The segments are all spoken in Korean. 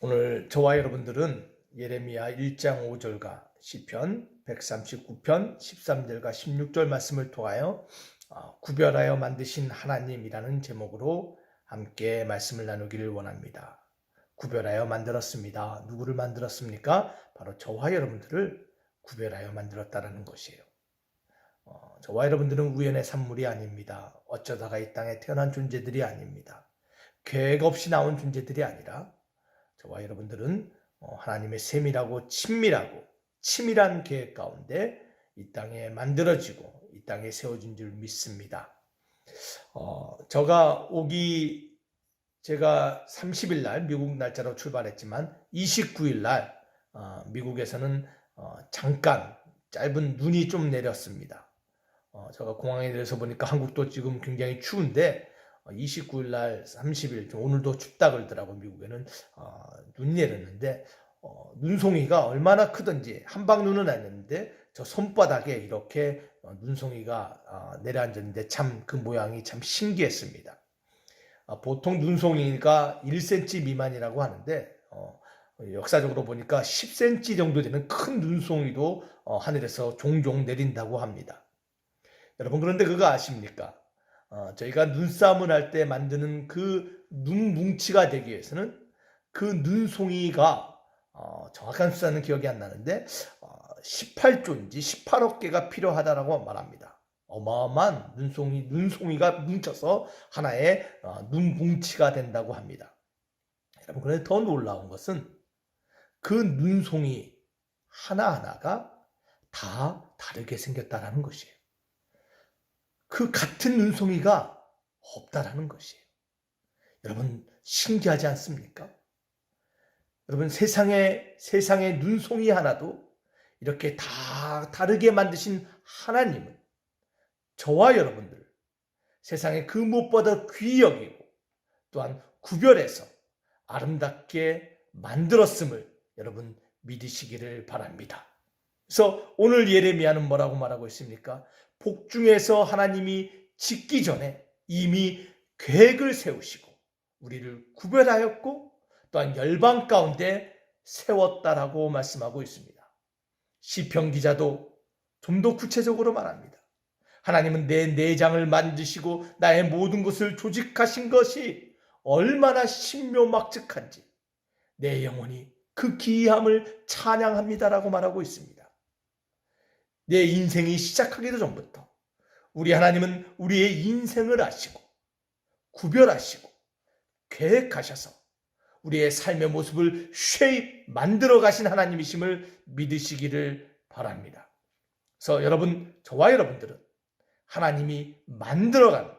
오늘 저와 여러분들은 예레미야 1장 5절과 시편 139편 13절과 16절 말씀을 통하여 구별하여 만드신 하나님이라는 제목으로 함께 말씀을 나누기를 원합니다. 구별하여 만들었습니다. 누구를 만들었습니까? 바로 저와 여러분들을 구별하여 만들었다는 것이에요. 저와 여러분들은 우연의 산물이 아닙니다. 어쩌다가 이 땅에 태어난 존재들이 아닙니다. 계획 없이 나온 존재들이 아니라 저와 여러분들은 하나님의 세밀하고 친밀하고 치밀한 계획 가운데 이 땅에 만들어지고 이 땅에 세워진 줄 믿습니다. 제가 30일 날 미국 날짜로 출발했지만 29일 날 미국에서는 잠깐 짧은 눈이 좀 내렸습니다. 제가 공항에 내려서 보니까 한국도 지금 굉장히 추운데 29일 날 30일 오늘도 춥다 그러더라고요. 미국에는 눈이 내렸는데 눈송이가 얼마나 크든지 한방눈은 아니었는데 저 손바닥에 이렇게 눈송이가 내려앉았는데 참 그 모양이 참 신기했습니다. 보통 눈송이가 1cm 미만이라고 하는데 역사적으로 보니까 10cm 정도 되는 큰 눈송이도 하늘에서 종종 내린다고 합니다. 여러분, 그런데 그거 아십니까? 저희가 눈싸움을 할 때 만드는 그 눈뭉치가 되기 위해서는 그 눈송이가 정확한 숫자는 기억이 안 나는데 18조인지 18억 개가 필요하다라고 말합니다. 어마어마한 눈송이가 뭉쳐서 하나의 눈뭉치가 된다고 합니다. 여러분, 그런데 더 놀라운 것은 그 눈송이 하나하나가 다 다르게 생겼다라는 것이에요. 그 같은 눈송이가 없다라는 것이에요. 여러분, 신기하지 않습니까? 여러분, 세상의 눈송이 하나도 이렇게 다 다르게 만드신 하나님은 저와 여러분들 세상에 그 무엇보다 귀히 여기고 또한 구별해서 아름답게 만들었음을 여러분 믿으시기를 바랍니다. 그래서 오늘 예레미야는 뭐라고 말하고 있습니까? 복중에서 하나님이 짓기 전에 이미 계획을 세우시고 우리를 구별하였고 또한 열방 가운데 세웠다라고 말씀하고 있습니다. 시편 기자도 좀 더 구체적으로 말합니다. 하나님은 내 내장을 만드시고 나의 모든 것을 조직하신 것이 얼마나 신묘막측한지 내 영혼이 그 기이함을 찬양합니다라고 말하고 있습니다. 내 인생이 시작하기도 전부터 우리 하나님은 우리의 인생을 아시고 구별하시고 계획하셔서 우리의 삶의 모습을 쉐입 만들어 가신 하나님이심을 믿으시기를 바랍니다. 그래서 여러분, 저와 여러분들은 하나님이 만들어간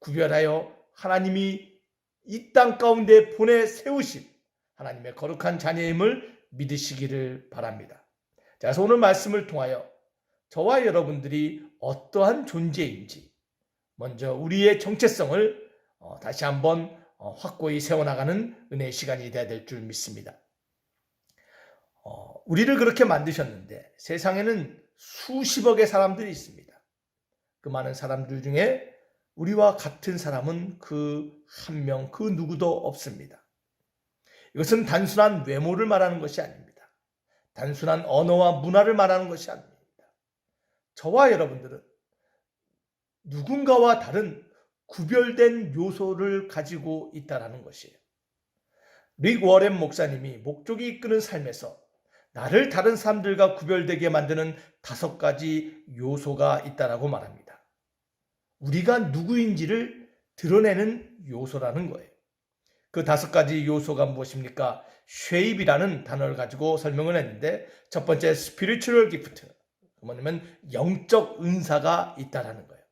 구별하여 하나님이 이 땅 가운데 보내 세우신 하나님의 거룩한 자녀임을 믿으시기를 바랍니다. 자, 그래서 오늘 말씀을 통하여 저와 여러분들이 어떠한 존재인지 먼저 우리의 정체성을 다시 한번 확고히 세워나가는 은혜의 시간이 되어야 될 줄 믿습니다. 우리를 그렇게 만드셨는데 세상에는 수십억의 사람들이 있습니다. 그 많은 사람들 중에 우리와 같은 사람은 그 한 명, 그 누구도 없습니다. 이것은 단순한 외모를 말하는 것이 아닙니다. 단순한 언어와 문화를 말하는 것이 아닙니다. 저와 여러분들은 누군가와 다른 구별된 요소를 가지고 있다는 것이에요. 릭 워렌 목사님이 목적이 이끄는 삶에서 나를 다른 사람들과 구별되게 만드는 5가지 요소가 있다고 말합니다. 우리가 누구인지를 드러내는 요소라는 거예요. 그 5가지 요소가 무엇입니까? 쉐입이라는 단어를 가지고 설명을 했는데, 첫 번째 spiritual gift, 뭐냐면 영적 은사가 있다라는 거예요.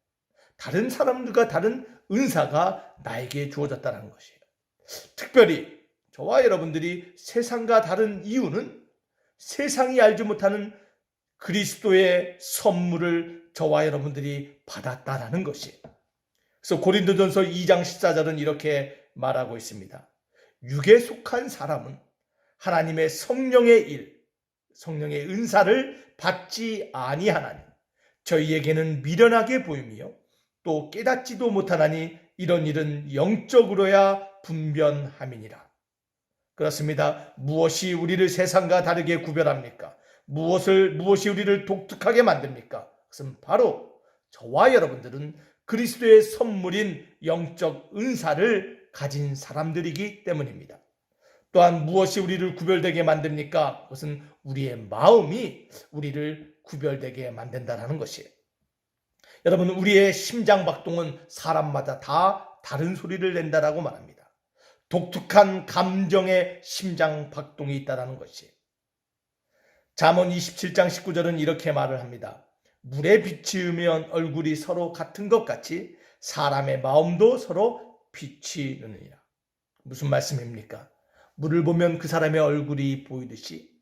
다른 사람들과 다른 은사가 나에게 주어졌다는 것이에요. 특별히 저와 여러분들이 세상과 다른 이유는 세상이 알지 못하는 그리스도의 선물을 저와 여러분들이 받았다라는 것이에요. 그래서 고린도전서 2장 14절은 이렇게 말하고 있습니다. 육에 속한 사람은 하나님의 성령의 일, 성령의 은사를 받지 아니하나니 저희에게는 미련하게 보이며 또 깨닫지도 못하나니 이런 일은 영적으로야 분변함이니라. 그렇습니다. 무엇이 우리를 세상과 다르게 구별합니까? 무엇이 우리를 독특하게 만듭니까? 그것은 바로 저와 여러분들은 그리스도의 선물인 영적 은사를 가진 사람들이기 때문입니다. 또한 무엇이 우리를 구별되게 만듭니까? 그것은 우리의 마음이 우리를 구별되게 만든다는 것이에요. 여러분, 우리의 심장 박동은 사람마다 다 다른 소리를 낸다라고 말합니다. 독특한 감정의 심장 박동이 있다는 것이에요. 잠언 27장 19절은 이렇게 말을 합니다. 물에 비치우면 얼굴이 서로 같은 것 같이 사람의 마음도 서로 비치느니라. 무슨 말씀입니까? 물을 보면 그 사람의 얼굴이 보이듯이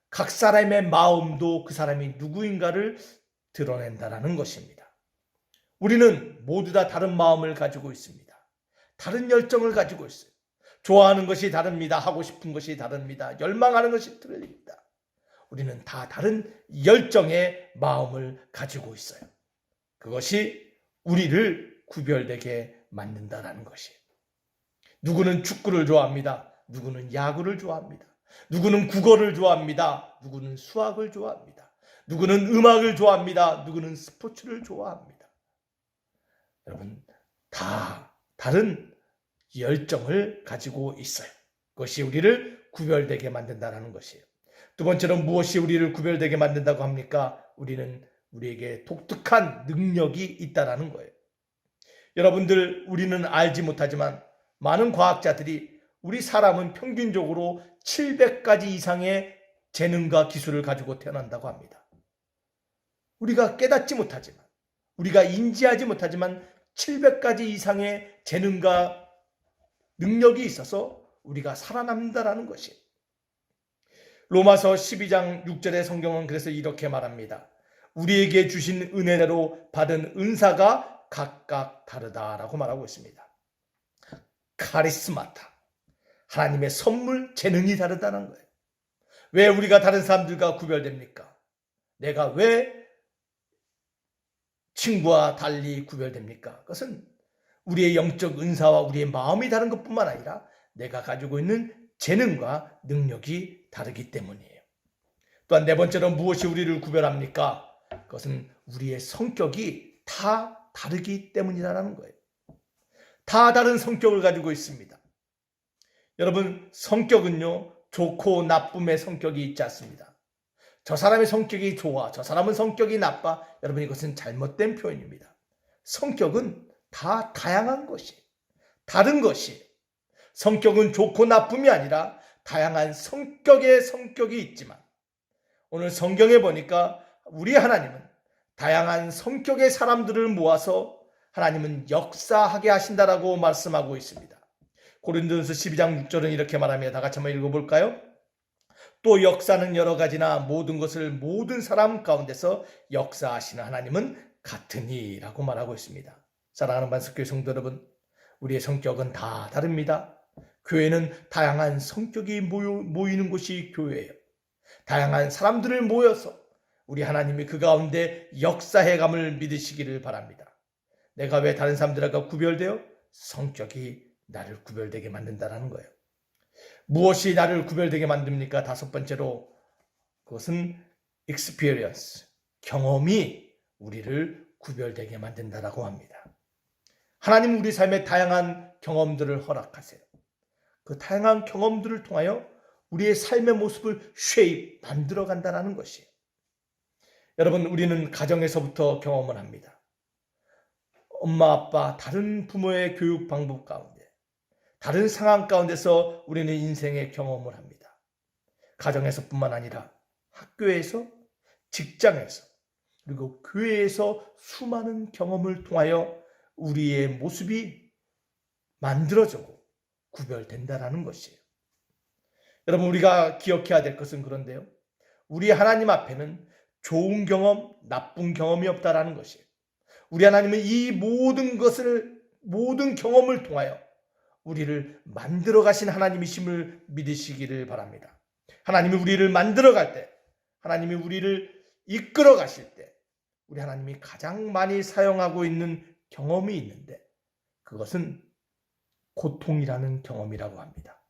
각 사람의 마음도 그 사람이 누구인가를 드러낸다라는 것입니다. 우리는 모두 다 다른 마음을 가지고 있습니다. 다른 열정을 가지고 있어요. 좋아하는 것이 다릅니다. 하고 싶은 것이 다릅니다. 열망하는 것이 틀립니다. 우리는 다 다른 열정의 마음을 가지고 있어요. 그것이 우리를 구별되게 만든다는 것이에요. 누구는 축구를 좋아합니다. 누구는 야구를 좋아합니다. 누구는 국어를 좋아합니다. 누구는 수학을 좋아합니다. 누구는 음악을 좋아합니다. 누구는 스포츠를 좋아합니다. 여러분, 다 다른 열정을 가지고 있어요. 그것이 우리를 구별되게 만든다는 것이에요. 두 번째로 무엇이 우리를 구별되게 만든다고 합니까? 우리에게 독특한 능력이 있다는 거예요. 여러분들, 우리는 알지 못하지만 많은 과학자들이 우리 사람은 평균적으로 700가지 이상의 재능과 기술을 가지고 태어난다고 합니다. 우리가 깨닫지 못하지만, 우리가 인지하지 못하지만 700가지 이상의 재능과 능력이 있어서 우리가 살아남는다는 것이에요. 로마서 12장 6절의 성경은 그래서 이렇게 말합니다. 우리에게 주신 은혜대로 받은 은사가 각각 다르다라고 말하고 있습니다. 카리스마타, 하나님의 선물, 재능이 다르다는 거예요. 왜 우리가 다른 사람들과 구별됩니까? 내가 왜 친구와 달리 구별됩니까? 그것은 우리의 영적 은사와 우리의 마음이 다른 것뿐만 아니라 내가 가지고 있는 재능과 능력이 다르기 때문이에요. 또한 네 번째로 무엇이 우리를 구별합니까? 그것은 우리의 성격이 다 다르기 때문이라는 거예요. 다 다른 성격을 가지고 있습니다. 여러분, 성격은요, 좋고 나쁨의 성격이 있지 않습니다. 저 사람의 성격이 좋아, 저 사람은 성격이 나빠. 여러분, 이것은 잘못된 표현입니다. 성격은 다 다양한 것이, 다른 것이, 성격은 좋고 나쁨이 아니라 다양한 성격이 있지만 오늘 성경에 보니까 우리 하나님은 다양한 성격의 사람들을 모아서 하나님은 역사하게 하신다라고 말씀하고 있습니다. 고린도전서 12장 6절은 이렇게 말합니다. 다 같이 한번 읽어볼까요? 또 역사는 여러 가지나 모든 것을 모든 사람 가운데서 역사하시는 하나님은 같으니 라고 말하고 있습니다. 사랑하는 반석교회 성도 여러분, 우리의 성격은 다 다릅니다. 교회는 다양한 성격이 모이는 곳이 교회예요. 다양한 사람들을 모여서 우리 하나님이 그 가운데 역사해감을 믿으시기를 바랍니다. 내가 왜 다른 사람들과 구별되어? 성격이 나를 구별되게 만든다는 거예요. 무엇이 나를 구별되게 만듭니까? 다섯 번째로 그것은 experience, 경험이 우리를 구별되게 만든다라고 합니다. 하나님 우리 삶에 다양한 경험들을 허락하세요. 그 다양한 경험들을 통하여 우리의 삶의 모습을 만들어 간다는 것이에요. 여러분, 우리는 가정에서부터 경험을 합니다. 엄마, 아빠, 다른 부모의 교육 방법 가운데, 다른 상황 가운데서 우리는 인생의 경험을 합니다. 가정에서뿐만 아니라 학교에서, 직장에서, 그리고 교회에서 수많은 경험을 통하여 우리의 모습이 만들어지고 구별된다는 것이에요. 여러분, 우리가 기억해야 될 것은 그런데요, 우리 하나님 앞에는 좋은 경험, 나쁜 경험이 없다라는 것이에요. 우리 하나님은 이 모든 경험을 통하여 우리를 만들어 가신 하나님이심을 믿으시기를 바랍니다. 하나님이 우리를 만들어 갈 때, 하나님이 우리를 이끌어 가실 때 우리 하나님이 가장 많이 사용하고 있는 경험이 있는데 그것은 고통이라는 경험이라고 합니다.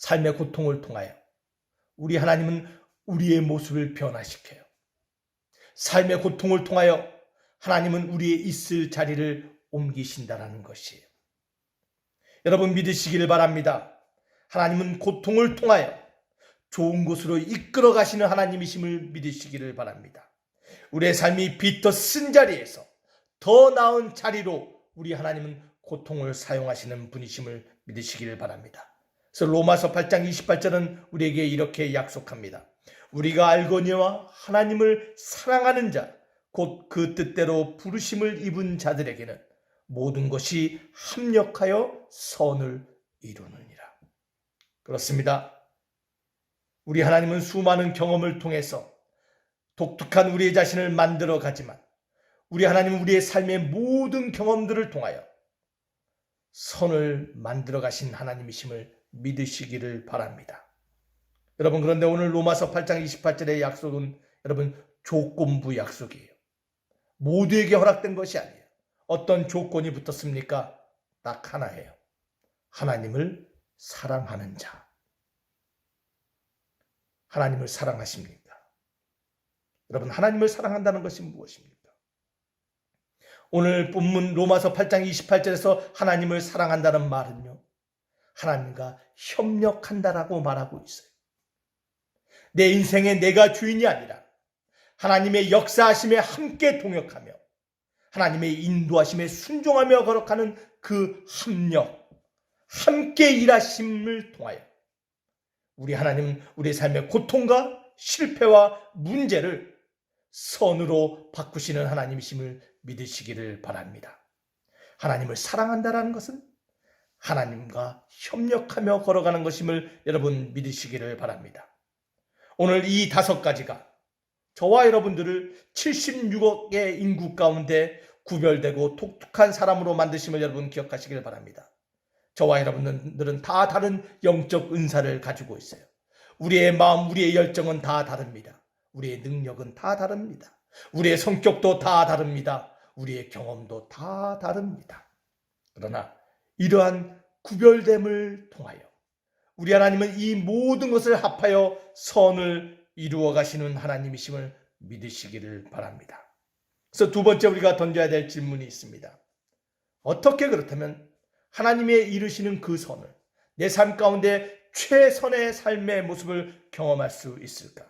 삶의 고통을 통하여 우리 하나님은 우리의 모습을 변화시켜요. 삶의 고통을 통하여 하나님은 우리의 있을 자리를 옮기신다라는 것이에요. 여러분 믿으시기를 바랍니다. 하나님은 고통을 통하여 좋은 곳으로 이끌어 가시는 하나님이심을 믿으시기를 바랍니다. 우리의 삶이 비터 쓴 자리에서 더 나은 자리로 우리 하나님은 고통을 사용하시는 분이심을 믿으시기를 바랍니다. 그래서 로마서 8장 28절은 우리에게 이렇게 약속합니다. 우리가 알거니와 하나님을 사랑하는 자, 곧 그 뜻대로 부르심을 입은 자들에게는 모든 것이 합력하여 선을 이루느니라. 그렇습니다. 우리 하나님은 수많은 경험을 통해서 독특한 우리의 자신을 만들어 가지만 우리 하나님은 우리의 삶의 모든 경험들을 통하여 선을 만들어 가신 하나님이심을 믿으시기를 바랍니다. 여러분 그런데 오늘 로마서 8장 28절의 약속은 여러분 조건부 약속이에요. 모두에게 허락된 것이 아니에요. 어떤 조건이 붙었습니까? 딱 하나예요. 하나님을 사랑하는 자. 하나님을 사랑하십니까? 여러분 하나님을 사랑한다는 것이 무엇입니까? 오늘 본문 로마서 8장 28절에서 하나님을 사랑한다는 말은요. 하나님과 협력한다라고 말하고 있어요. 내 인생에 내가 주인이 아니라 하나님의 역사하심에 함께 동역하며 하나님의 인도하심에 순종하며 걸어가는 그 합력, 함께 일하심을 통하여 우리 하나님은 우리의 삶의 고통과 실패와 문제를 선으로 바꾸시는 하나님이심을 믿으시기를 바랍니다. 하나님을 사랑한다는 것은 하나님과 협력하며 걸어가는 것임을 여러분 믿으시기를 바랍니다. 오늘 이 5가지가 저와 여러분들을 76억의 인구 가운데 구별되고 독특한 사람으로 만드심을 여러분 기억하시기를 바랍니다. 저와 여러분들은 다 다른 영적 은사를 가지고 있어요. 우리의 마음, 우리의 열정은 다 다릅니다. 우리의 능력은 다 다릅니다. 우리의 성격도 다 다릅니다. 우리의 경험도 다 다릅니다. 그러나 이러한 구별됨을 통하여 우리 하나님은 이 모든 것을 합하여 선을 이루어 가시는 하나님이심을 믿으시기를 바랍니다. 그래서 두 번째 우리가 던져야 될 질문이 있습니다. 어떻게 그렇다면 하나님의 이루시는 그 선을 내 삶 가운데 최선의 삶의 모습을 경험할 수 있을까?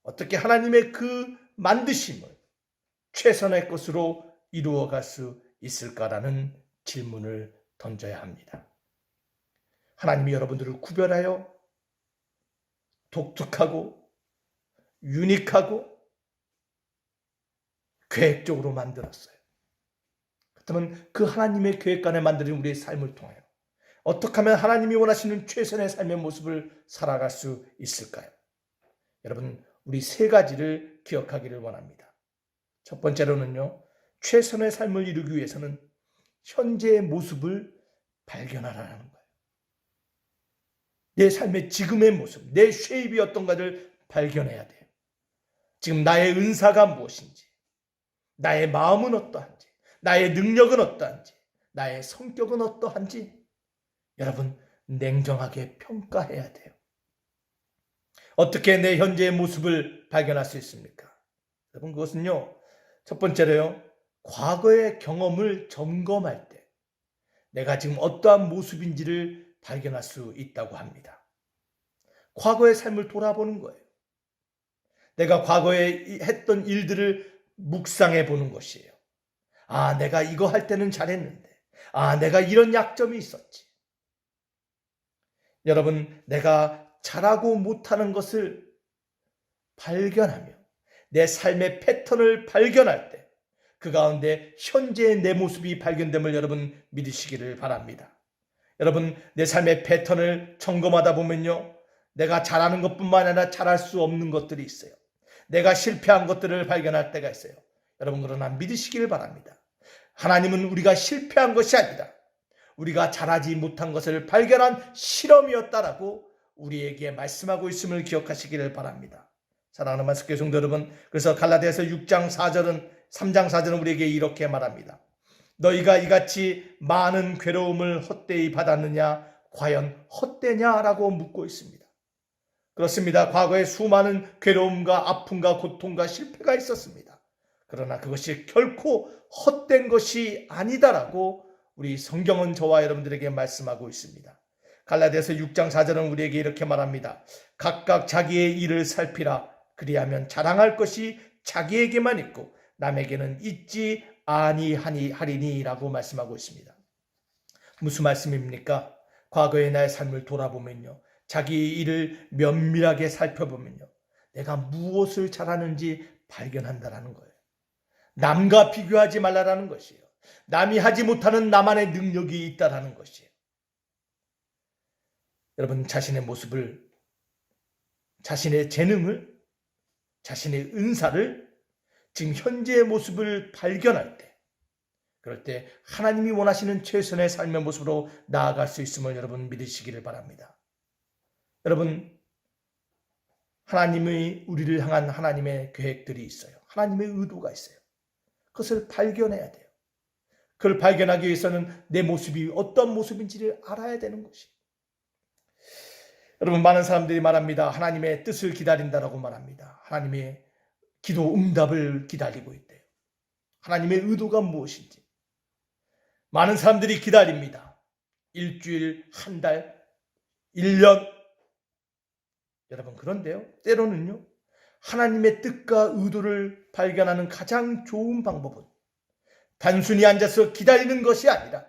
어떻게 하나님의 그 만드심을 최선의 것으로 이루어갈 수 있을까라는 질문을 던져야 합니다. 하나님이 여러분들을 구별하여 독특하고 유니크하고 계획적으로 만들었어요. 그렇다면 그 하나님의 계획 안에 만드는 우리의 삶을 통하여 어떻게 하면 하나님이 원하시는 최선의 삶의 모습을 살아갈 수 있을까요? 여러분 우리 3가지를 기억하기를 원합니다. 첫 번째로는요. 최선의 삶을 이루기 위해서는 현재의 모습을 발견하라는 거예요. 내 삶의 지금의 모습, 내 쉐입이 어떤가를 발견해야 돼요. 지금 나의 은사가 무엇인지, 나의 마음은 어떠한지, 나의 능력은 어떠한지, 나의 성격은 어떠한지 여러분 냉정하게 평가해야 돼요. 어떻게 내 현재의 모습을 발견할 수 있습니까? 여러분 그것은요. 첫 번째로요. 과거의 경험을 점검할 때 내가 지금 어떠한 모습인지를 발견할 수 있다고 합니다. 과거의 삶을 돌아보는 거예요. 내가 과거에 했던 일들을 묵상해 보는 것이에요. 아, 내가 이거 할 때는 잘했는데. 아, 내가 이런 약점이 있었지. 여러분, 내가 잘하고 못하는 것을 발견하며 내 삶의 패턴을 발견할 때 그 가운데 현재의 내 모습이 발견됨을 여러분 믿으시기를 바랍니다. 여러분 내 삶의 패턴을 점검하다 보면요. 내가 잘하는 것뿐만 아니라 잘할 수 없는 것들이 있어요. 내가 실패한 것들을 발견할 때가 있어요. 여러분 그러나 믿으시기를 바랍니다. 하나님은 우리가 실패한 것이 아니라 우리가 잘하지 못한 것을 발견한 실험이었다라고 우리에게 말씀하고 있음을 기억하시기를 바랍니다. 사랑하는 말씀교회 성도 여러분, 그래서 갈라디아서 6장 4절은 3장 4절은 우리에게 이렇게 말합니다. 너희가 이같이 많은 괴로움을 헛되이 받았느냐? 과연 헛되냐라고 묻고 있습니다. 그렇습니다. 과거에 수많은 괴로움과 아픔과 고통과 실패가 있었습니다. 그러나 그것이 결코 헛된 것이 아니다라고 우리 성경은 저와 여러분들에게 말씀하고 있습니다. 갈라디아서 6장 4절은 우리에게 이렇게 말합니다. 각각 자기의 일을 살피라. 그리하면 자랑할 것이 자기에게만 있고 남에게는 있지 아니하리니라고 말씀하고 있습니다. 무슨 말씀입니까? 과거의 나의 삶을 돌아보면요, 자기의 일을 면밀하게 살펴보면요, 내가 무엇을 잘하는지 발견한다라는 거예요. 남과 비교하지 말라라는 것이에요. 남이 하지 못하는 나만의 능력이 있다라는 것이에요. 여러분, 자신의 모습을, 자신의 재능을, 자신의 은사를, 지금 현재의 모습을 발견할 때, 그럴 때 하나님이 원하시는 최선의 삶의 모습으로 나아갈 수 있음을 여러분 믿으시기를 바랍니다. 여러분, 하나님의 우리를 향한 하나님의 계획들이 있어요. 하나님의 의도가 있어요. 그것을 발견해야 돼요. 그걸 발견하기 위해서는 내 모습이 어떤 모습인지를 알아야 되는 것이. 여러분, 많은 사람들이 말합니다. 하나님의 뜻을 기다린다라고 말합니다. 하나님의 기도 응답을 기다리고 있대요. 하나님의 의도가 무엇인지. 많은 사람들이 기다립니다. 일주일, 한 달, 1년. 여러분, 그런데요, 때로는요, 하나님의 뜻과 의도를 발견하는 가장 좋은 방법은 단순히 앉아서 기다리는 것이 아니라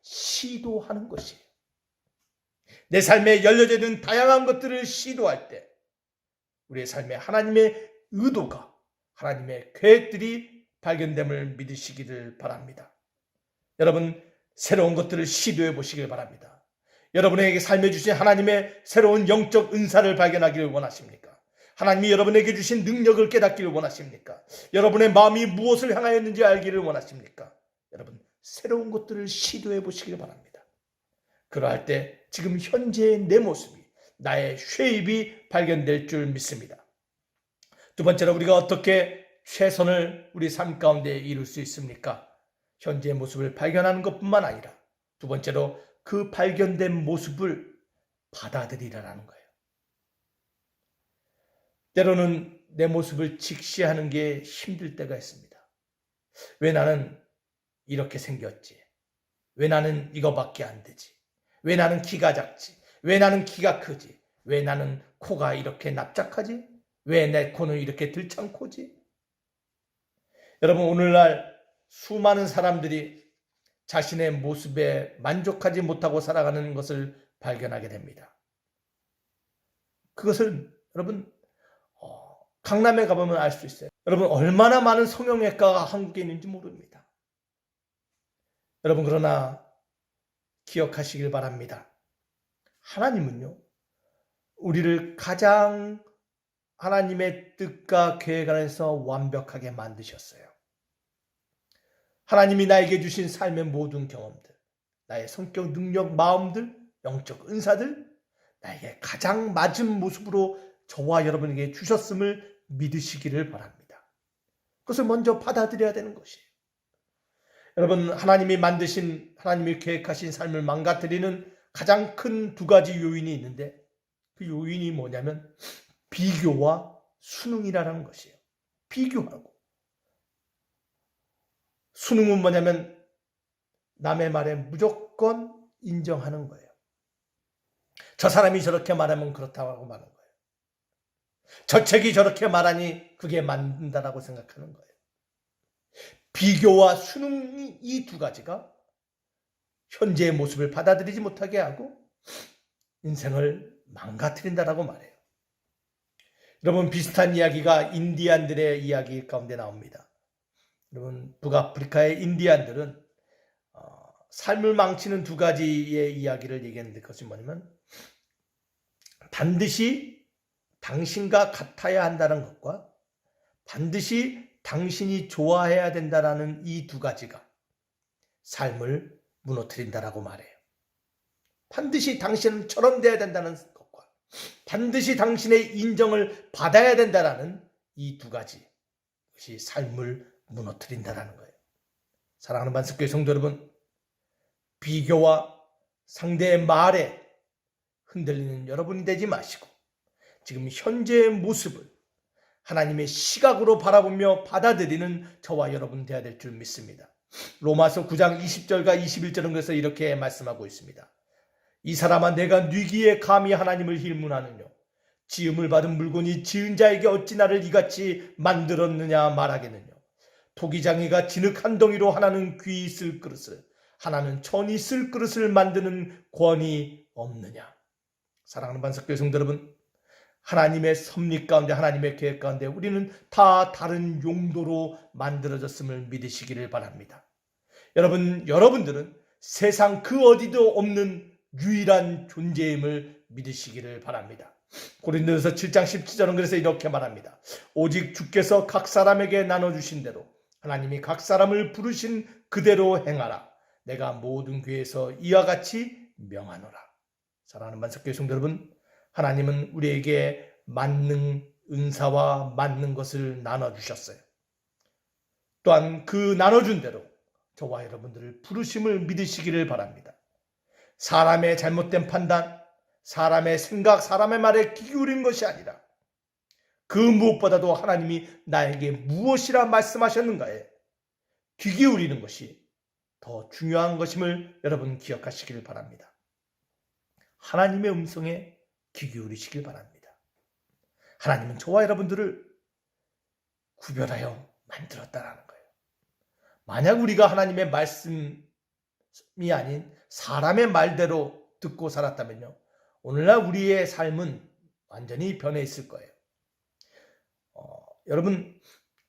시도하는 것이에요. 내 삶에 열려져 있는 다양한 것들을 시도할 때 우리의 삶에 하나님의 의도가, 하나님의 계획들이 발견됨을 믿으시기를 바랍니다. 여러분, 새로운 것들을 시도해 보시길 바랍니다. 여러분에게 삶에 주신 하나님의 새로운 영적 은사를 발견하기를 원하십니까? 하나님이 여러분에게 주신 능력을 깨닫기를 원하십니까? 여러분의 마음이 무엇을 향하였는지 알기를 원하십니까? 여러분, 새로운 것들을 시도해 보시길 바랍니다. 그러할 때 지금 현재의 내 모습이, 나의 쉐입이 발견될 줄 믿습니다. 두 번째로, 우리가 어떻게 최선을 우리 삶 가운데 이룰 수 있습니까? 현재의 모습을 발견하는 것뿐만 아니라 두 번째로 그 발견된 모습을 받아들이라는 거예요. 때로는 내 모습을 직시하는 게 힘들 때가 있습니다. 왜 나는 이렇게 생겼지? 왜 나는 이거밖에 안 되지? 왜 나는 키가 작지? 왜 나는 키가 크지? 왜 나는 코가 이렇게 납작하지? 왜 내 코는 이렇게 들창코지? 여러분, 오늘날 수많은 사람들이 자신의 모습에 만족하지 못하고 살아가는 것을 발견하게 됩니다. 그것을 여러분, 강남에 가보면 알 수 있어요. 여러분, 얼마나 많은 성형외과가 한국에 있는지 모릅니다. 여러분, 그러나 기억하시길 바랍니다. 하나님은요, 우리를 가장 하나님의 뜻과 계획 안에서 완벽하게 만드셨어요. 하나님이 나에게 주신 삶의 모든 경험들, 나의 성격, 능력, 마음들, 영적 은사들, 나에게 가장 맞은 모습으로 저와 여러분에게 주셨음을 믿으시기를 바랍니다. 그것을 먼저 받아들여야 되는 것이에요. 여러분, 하나님이 만드신, 하나님이 계획하신 삶을 망가뜨리는 가장 큰 두 가지 요인이 있는데, 그 요인이 뭐냐면 비교와 수능이라는 것이에요. 비교하고. 수능은 뭐냐면 남의 말에 무조건 인정하는 거예요. 저 사람이 저렇게 말하면 그렇다고 말하는 거예요. 저 책이 저렇게 말하니 그게 맞는다라고 생각하는 거예요. 비교와 수능, 이 두 가지가 현재의 모습을 받아들이지 못하게 하고 인생을 망가뜨린다라고 말해요. 여러분, 비슷한 이야기가 인디안들의 이야기 가운데 나옵니다. 여러분, 북아프리카의 인디안들은 삶을 망치는 두 가지의 이야기를 얘기했는데, 그것이 뭐냐면 반드시 당신과 같아야 한다는 것과 반드시 당신이 좋아해야 된다는 이 두 가지가 삶을 무너뜨린다라고 말해요. 반드시 당신은 저런 돼야 된다는 것과 반드시 당신의 인정을 받아야 된다는 이 두 가지, 그것이 삶을 무너뜨린다라는 거예요. 사랑하는 반석교회 성도 여러분, 비교와 상대의 말에 흔들리는 여러분이 되지 마시고 지금 현재의 모습을 하나님의 시각으로 바라보며 받아들이는 저와 여러분 되어야 될 줄 믿습니다. 로마서 9장 20절과 21절은 그래서 이렇게 말씀하고 있습니다. 이 사람아, 내가 뉘기에 감히 하나님을 힐문하느뇨. 지음을 받은 물건이 지은 자에게 어찌 나를 이같이 만들었느냐 말하겠느냐. 토기장이가 진흙 한 덩이로 하나는 귀 있을 그릇을, 하나는 천이 쓸 그릇을 만드는 권이 없느냐. 사랑하는 반석교회 성도 여러분, 하나님의 섭리 가운데, 하나님의 계획 가운데 우리는 다 다른 용도로 만들어졌음을 믿으시기를 바랍니다. 여러분들은 세상 그 어디도 없는 유일한 존재임을 믿으시기를 바랍니다. 고린도전서 7장 17절은 그래서 이렇게 말합니다. 오직 주께서 각 사람에게 나눠주신 대로 하나님이 각 사람을 부르신 그대로 행하라. 내가 모든 교회에서 이와 같이 명하노라. 사랑하는 반석교회 성도 여러분, 하나님은 우리에게 맞는 은사와 맞는 것을 나눠주셨어요. 또한 그 나눠준 대로 저와 여러분들을 부르심을 믿으시기를 바랍니다. 사람의 잘못된 판단, 사람의 생각, 사람의 말에 귀 기울인 것이 아니라 그 무엇보다도 하나님이 나에게 무엇이라 말씀하셨는가에 귀 기울이는 것이 더 중요한 것임을 여러분 기억하시길 바랍니다. 하나님의 음성에 귀 기울이시길 바랍니다. 하나님은 저와 여러분들을 구별하여 만들었다라는 거예요. 만약 우리가 하나님의 말씀이 아닌 사람의 말대로 듣고 살았다면요, 오늘날 우리의 삶은 완전히 변해 있을 거예요. 여러분,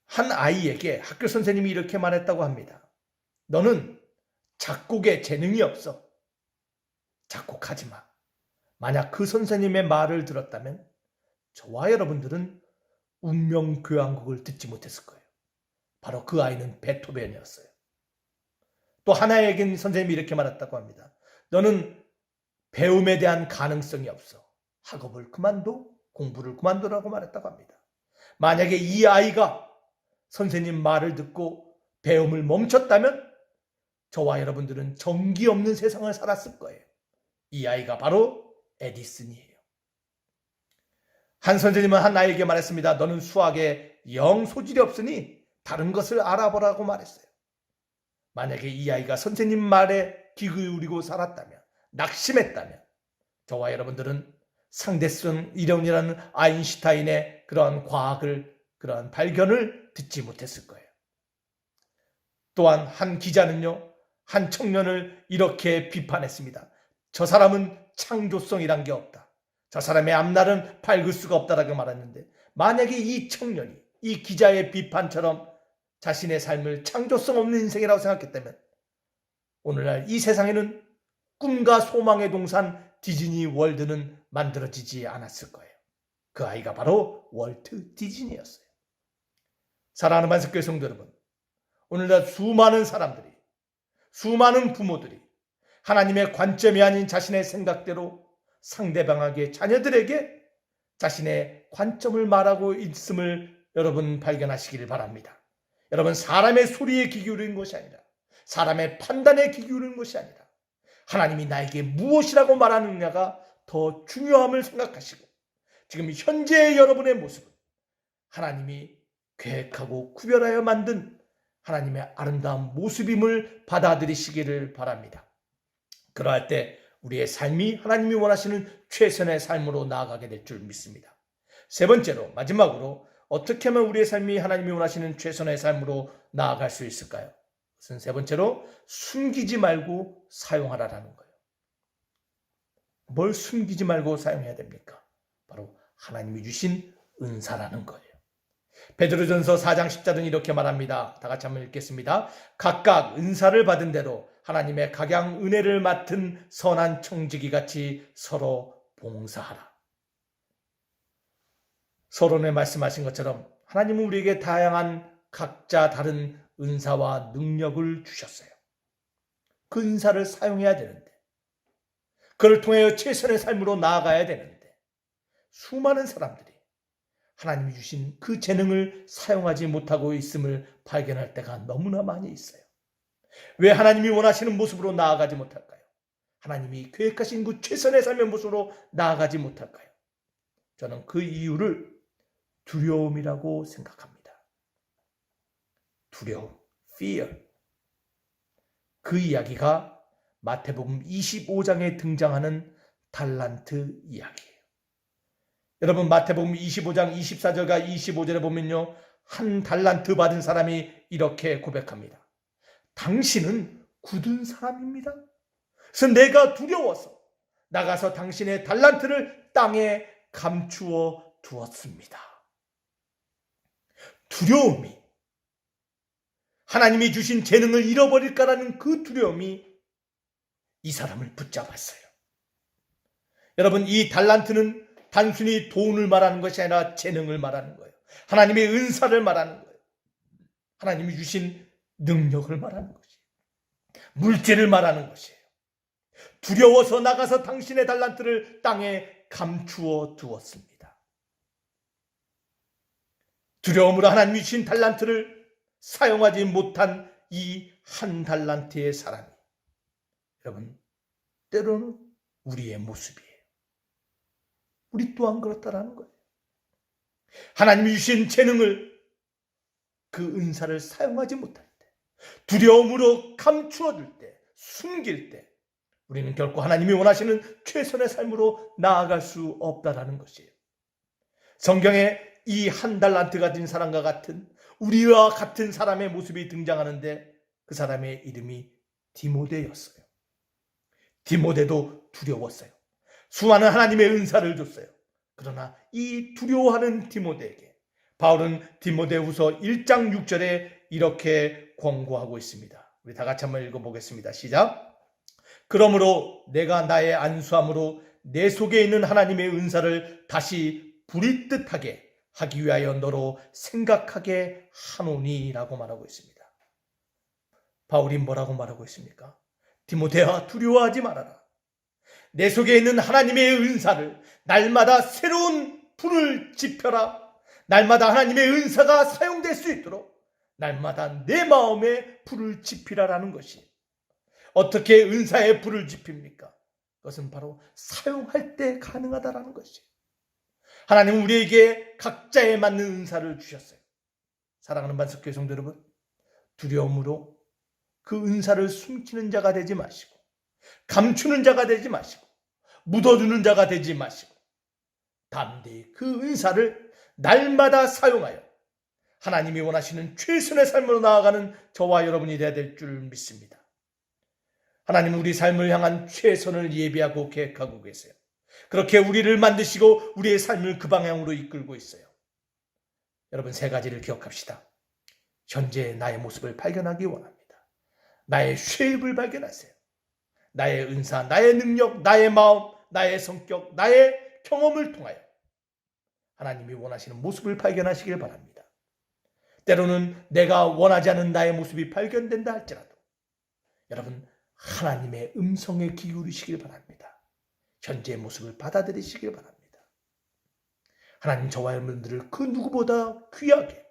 한 아이에게 학교 선생님이 이렇게 말했다고 합니다. 너는 작곡에 재능이 없어. 작곡하지 마. 만약 그 선생님의 말을 들었다면 저와 여러분들은 운명교향곡을 듣지 못했을 거예요. 바로 그 아이는 베토벤이었어요. 또 하나에겐 선생님이 이렇게 말했다고 합니다. 너는 배움에 대한 가능성이 없어. 학업을 그만둬, 공부를 그만두라고 말했다고 합니다. 만약에 이 아이가 선생님 말을 듣고 배움을 멈췄다면 저와 여러분들은 전기 없는 세상을 살았을 거예요. 이 아이가 바로 에디슨이에요. 한 선생님은 한 아이에게 말했습니다. 너는 수학에 영 소질이 없으니 다른 것을 알아보라고 말했어요. 만약에 이 아이가 선생님 말에 귀 기울이고 살았다면, 낙심했다면 저와 여러분들은 상대성 이론이라는 아인슈타인의 그러한 과학을, 그러한 발견을 듣지 못했을 거예요. 또한 한 기자는요, 한 청년을 이렇게 비판했습니다. 저 사람은 창조성이란 게 없다. 저 사람의 앞날은 밝을 수가 없다라고 말했는데, 만약에 이 청년이 이 기자의 비판처럼 자신의 삶을 창조성 없는 인생이라고 생각했다면 오늘날 이 세상에는 꿈과 소망의 동산 디즈니 월드는 만들어지지 않았을 거예요. 그 아이가 바로 월트 디즈니였어요. 사랑하는 반석교회 성도 여러분, 오늘날 수많은 사람들이, 수많은 부모들이 하나님의 관점이 아닌 자신의 생각대로 상대방에게, 자녀들에게 자신의 관점을 말하고 있음을 여러분 발견하시기를 바랍니다. 여러분, 사람의 소리에 귀 기울이는 것이 아니라, 사람의 판단에 귀 기울이는 것이 아니라 하나님이 나에게 무엇이라고 말하느냐가 더 중요함을 생각하시고, 지금 현재의 여러분의 모습은 하나님이 계획하고 구별하여 만든 하나님의 아름다운 모습임을 받아들이시기를 바랍니다. 그러할 때 우리의 삶이 하나님이 원하시는 최선의 삶으로 나아가게 될 줄 믿습니다. 세 번째로, 마지막으로 어떻게 하면 우리의 삶이 하나님이 원하시는 최선의 삶으로 나아갈 수 있을까요? 그것은 세 번째로 숨기지 말고 사용하라라는 거예요. 뭘 숨기지 말고 사용해야 됩니까? 바로 하나님이 주신 은사라는 거예요. 베드로전서 4장 10절은 이렇게 말합니다. 다 같이 한번 읽겠습니다. 각각 은사를 받은 대로 하나님의 각양 은혜를 맡은 선한 청지기 같이 서로 봉사하라. 서론에 말씀하신 것처럼 하나님은 우리에게 다양한 각자 다른 은사와 능력을 주셨어요. 그 은사를 사용해야 되는데, 그를 통하여 최선의 삶으로 나아가야 되는데, 수많은 사람들이 하나님이 주신 그 재능을 사용하지 못하고 있음을 발견할 때가 너무나 많이 있어요. 왜 하나님이 원하시는 모습으로 나아가지 못할까요? 하나님이 계획하신 그 최선의 삶의 모습으로 나아가지 못할까요? 저는 그 이유를 두려움이라고 생각합니다. 두려움, fear. 그 이야기가 마태복음 25장에 등장하는 달란트 이야기예요. 여러분, 마태복음 25장 24절과 25절에 보면요, 한 달란트 받은 사람이 이렇게 고백합니다. 당신은 굳은 사람입니다. 그래서 내가 두려워서 나가서 당신의 달란트를 땅에 감추어 두었습니다. 두려움이, 하나님이 주신 재능을 잃어버릴까라는 그 두려움이 이 사람을 붙잡았어요. 여러분, 이 달란트는 단순히 돈을 말하는 것이 아니라 재능을 말하는 거예요. 하나님의 은사를 말하는 거예요. 하나님이 주신 능력을 말하는 것이에요. 물질을 말하는 것이에요. 두려워서 나가서 당신의 달란트를 땅에 감추어 두었습니다. 두려움으로 하나님이 주신 달란트를 사용하지 못한 이 한 달란트의 사람이, 여러분, 때로는 우리의 모습이에요. 우리 또한 그렇다라는 거예요. 하나님이 주신 재능을, 그 은사를 사용하지 못할 때, 두려움으로 감추어둘 때, 숨길 때, 우리는 결코 하나님이 원하시는 최선의 삶으로 나아갈 수 없다라는 것이에요. 성경에 이 한 달란트 가진 사람과 같은, 우리와 같은 사람의 모습이 등장하는데 그 사람의 이름이 디모데였어요. 디모데도 두려웠어요. 수많은 하나님의 은사를 줬어요. 그러나 이 두려워하는 디모데에게 바울은 디모데후서 1장 6절에 이렇게 권고하고 있습니다. 우리 다 같이 한번 읽어보겠습니다. 시작. 그러므로 내가 나의 안수함으로 내 속에 있는 하나님의 은사를 다시 부릿듯하게 하기 위하여 너로 생각하게 하노니라고 말하고 있습니다. 바울이 뭐라고 말하고 있습니까? 디모데야, 두려워하지 말아라. 내 속에 있는 하나님의 은사를 날마다 새로운 불을 지펴라. 날마다 하나님의 은사가 사용될 수 있도록 날마다 내 마음에 불을 지피라라는 것이, 어떻게 은사에 불을 지핍니까? 그것은 바로 사용할 때 가능하다라는 것이. 하나님은 우리에게 각자에 맞는 은사를 주셨어요. 사랑하는 반석교회 성도 여러분, 두려움으로 그 은사를 숨기는 자가 되지 마시고, 감추는 자가 되지 마시고, 묻어두는 자가 되지 마시고, 담대히 그 은사를 날마다 사용하여 하나님이 원하시는 최선의 삶으로 나아가는 저와 여러분이 되어야 될 줄 믿습니다. 하나님은 우리 삶을 향한 최선을 예비하고 계획하고 계세요. 그렇게 우리를 만드시고 우리의 삶을 그 방향으로 이끌고 있어요. 여러분, 세 가지를 기억합시다. 현재 나의 모습을 발견하기 원합니다. 나의 쉐입을 발견하세요. 나의 은사, 나의 능력, 나의 마음, 나의 성격, 나의 경험을 통하여 하나님이 원하시는 모습을 발견하시길 바랍니다. 때로는 내가 원하지 않은 나의 모습이 발견된다 할지라도 여러분, 하나님의 음성에 기울이시길 바랍니다. 현재의 모습을 받아들이시길 바랍니다. 하나님 저와 여러분들을 그 누구보다 귀하게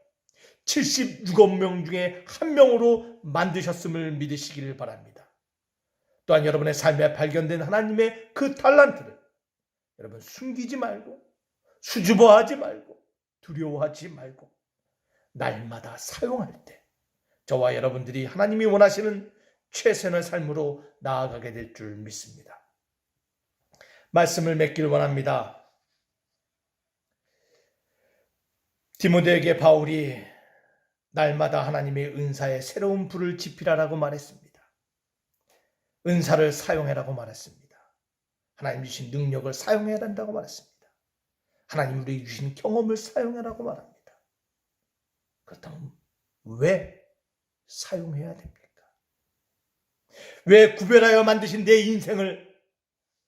76억 명 중에 한 명으로 만드셨음을 믿으시기를 바랍니다. 또한 여러분의 삶에 발견된 하나님의 그 달란트를 여러분 숨기지 말고, 수줍어하지 말고, 두려워하지 말고 날마다 사용할 때 저와 여러분들이 하나님이 원하시는 최선의 삶으로 나아가게 될 줄 믿습니다. 말씀을 맺길 원합니다. 디모데에게 바울이 날마다 하나님의 은사에 새로운 불을 지피라라고 말했습니다. 은사를 사용해라고 말했습니다. 하나님 주신 능력을 사용해야 한다고 말했습니다. 하나님 우리에게 주신 경험을 사용해라고 말합니다. 그렇다면 왜 사용해야 됩니까? 왜 구별하여 만드신 내 인생을,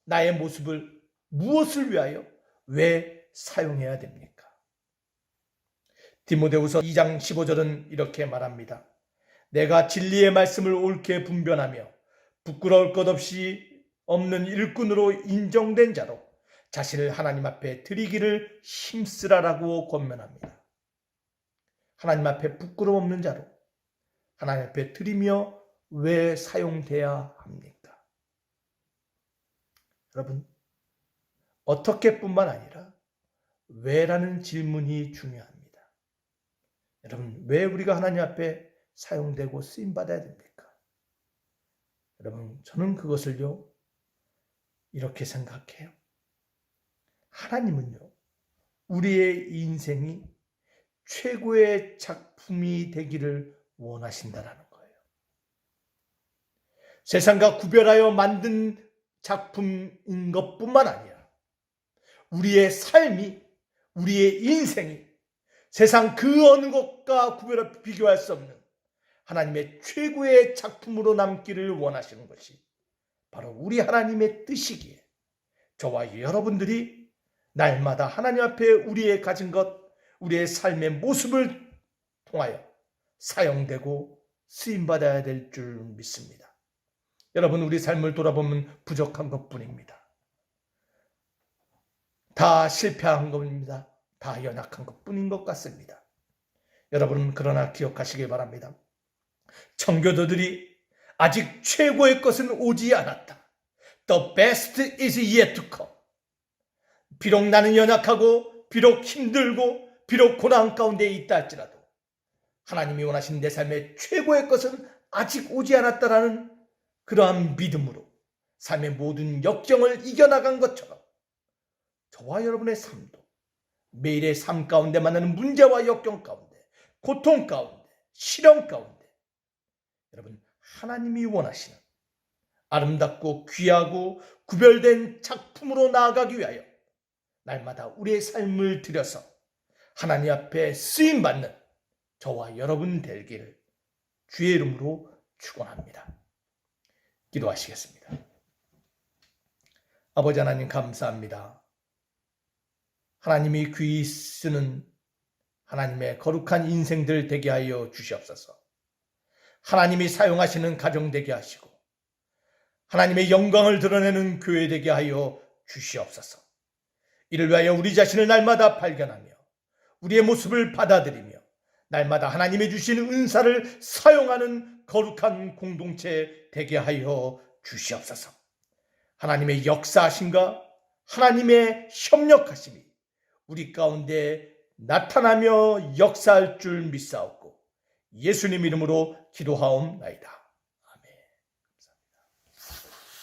나의 모습을 무엇을 위하여 왜 사용해야 됩니까? 디모데후서 2장 15절은 이렇게 말합니다. 내가 진리의 말씀을 옳게 분별하며 부끄러울 것 없이 없는 일꾼으로 인정된 자로 자신을 하나님 앞에 드리기를 힘쓰라라고 권면합니다. 하나님 앞에 부끄러움 없는 자로 하나님 앞에 드리며 왜 사용돼야 합니까? 여러분, 어떻게뿐만 아니라 왜라는 질문이 중요합니다. 여러분, 왜 우리가 하나님 앞에 사용되고 쓰임받아야 됩니까? 여러분, 저는 그것을요, 이렇게 생각해요. 하나님은요, 우리의 인생이 최고의 작품이 되기를 원하신다라는 거예요. 세상과 구별하여 만든 작품인 것뿐만 아니라 우리의 삶이, 우리의 인생이 세상 그 어느 것과 구별해 비교할 수 없는 하나님의 최고의 작품으로 남기를 원하시는 것이 바로 우리 하나님의 뜻이기에 저와 여러분들이 날마다 하나님 앞에 우리의 가진 것, 우리의 삶의 모습을 통하여 사용되고 쓰임받아야 될 줄 믿습니다. 여러분, 우리 삶을 돌아보면 부족한 것뿐입니다. 다 실패한 겁니다. 다 연약한 것뿐인 것 같습니다. 여러분, 그러나 기억하시기 바랍니다. 청교도들이 아직 최고의 것은 오지 않았다. The best is yet to come. 비록 나는 연약하고 비록 힘들고 비록 고난 가운데 있다 할지라도 하나님이 원하신 내 삶의 최고의 것은 아직 오지 않았다라는 그러한 믿음으로 삶의 모든 역경을 이겨나간 것처럼 저와 여러분의 삶도 매일의 삶 가운데 만나는 문제와 역경 가운데, 고통 가운데, 시련 가운데 여러분, 하나님이 원하시는 아름답고 귀하고 구별된 작품으로 나아가기 위하여 날마다 우리의 삶을 들여서 하나님 앞에 쓰임받는 저와 여러분 되기를 주의 이름으로 축원합니다. 기도하시겠습니다. 아버지 하나님, 감사합니다. 하나님이 귀히 쓰는 하나님의 거룩한 인생들 되게 하여 주시옵소서. 하나님이 사용하시는 가정 되게 하시고 하나님의 영광을 드러내는 교회 되게 하여 주시옵소서. 이를 위하여 우리 자신을 날마다 발견하며 우리의 모습을 받아들이며 날마다 하나님이 주시는 은사를 사용하는 거룩한 공동체 되게 하여 주시옵소서. 하나님의 역사하심과 하나님의 협력하심이 우리 가운데 나타나며 역사할 줄 믿사옵고 예수님 이름으로 기도하옵나이다.